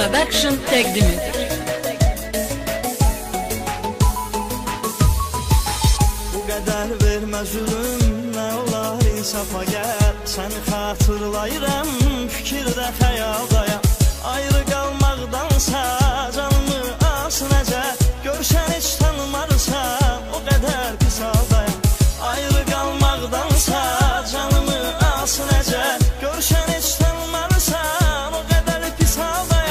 Production təqdim edir. Bu qədər vermə zülüm, nə olar insafa gəl. Səni xatırlayıram, fikirdə xəyaldayam. Ayrı qalmaqdansa canımı as necə. Görsən heç tanımarsan, o qədər pis haldayam. Ayrı qalmaqdansa canımı as necə. Görsən heç tanımarsan, o qədər pis haldayam.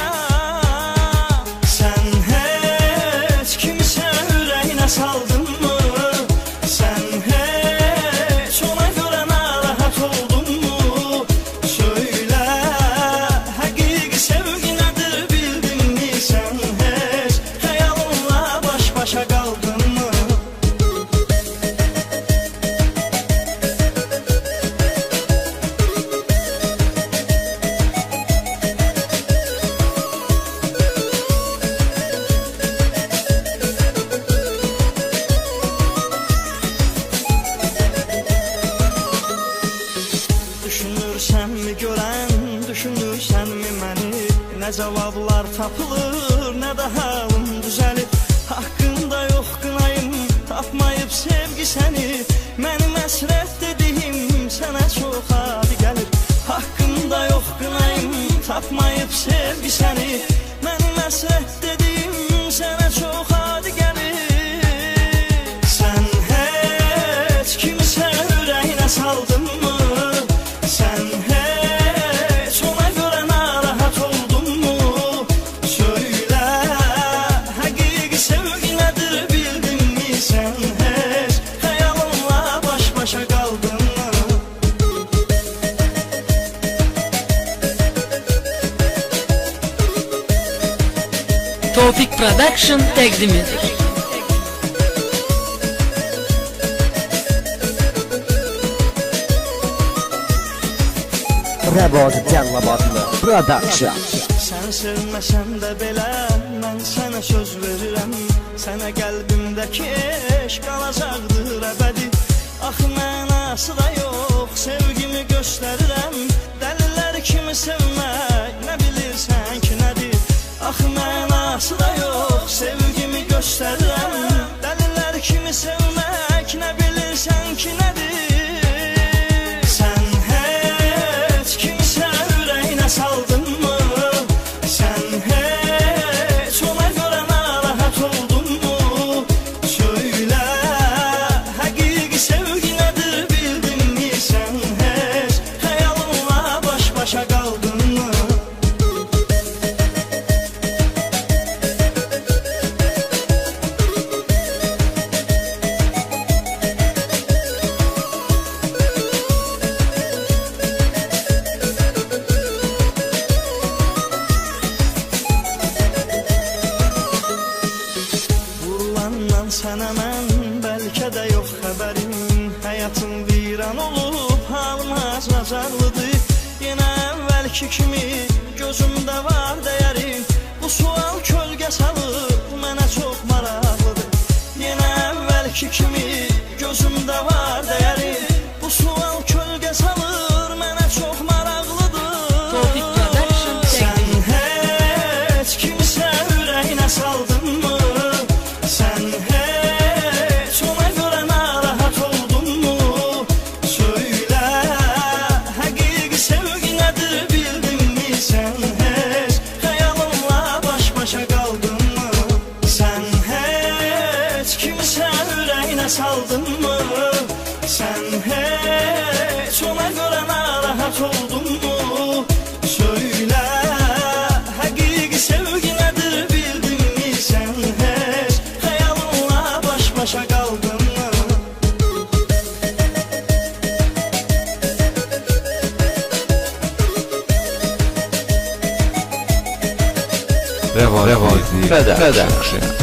Sən heç kimsə ürəyinə saldın mı? Sən heç ona görə narahat oldun mu? Söylə, həqiqi sevgi nədir bildin mi? Sən heç xəyalınla baş-başa qaldın mı? Düşünürsənmi görən, düşünürsənmi məni? Nə cavablar tapılır, nə də halım düzəlir. Haqqında yox qınayım, tapmayıb sevgi səni. Mənim əsrət dediyim sənə çox adi gəlir. Haqqında yox qınayım, tapmayıb sevgi səni. Mənim əsrət dediyim sənə çox adi gəlir. Sən heç kimsə ürəyinə saldın mı? Sən heç ona görə narahat oldun mu? Söylə, həqiqi sevgi nədir bildin mi? Sən heç xəyalınla baş-başa qaldın mı? Tofiq Production təqdim edir. Rəvad Cəllabadlı Production. Sən sevməsən də belə mən sənə söz verirəm. Sənə qəlbimdəki eşq qalacaqdır əbədi. Axı mənası da yox, sevgimi göstərirəm. Dəlilər kimi sevmək, nə bilirsən ki nədir? Axı mənası da yox, sevgimi göstərirəm. Dəlilər kimi sevmək, nə bilirsən ki nədir? Sən heç kimsə ürəyinə saldın mı? Sən heç ona görə narahat oldun mu? Söylə, həqiqi sevgi nədir bildin mi? Sən heç xəyalınla baş-başa qaldın mı? Vurulandan sənə mən bəlkə də yox xəbərim. Həyatım viran olub, halım acacaqlıdır. Yenə əvvəlki kimi gözümdə var dəyərim. Bu sual kölgə salır, mənə çox maraqlıdır. Yenə əvvəlki kimi gözümdə var dəyərim. Bu sual kölgə salır, mənə çox maraqlıdır. Tofiq Production Sən təqdim edir. heç kimsə ürəyinə saldın mı? Sən heç ona görə narahat oldun mu? Söylə, həqiqi sevgi nədir bildin mi? Sən heç xəyalınla baş-başa qaldın mı? Sən heç kimsə ürəyinə saldın mı? Sən heç ona görə narahat oldun mu? Söylə, həqiqi sevgi nədir bildin mi? Sən heç xəyalınla baş-başa qaldın mı? Rəvad Production.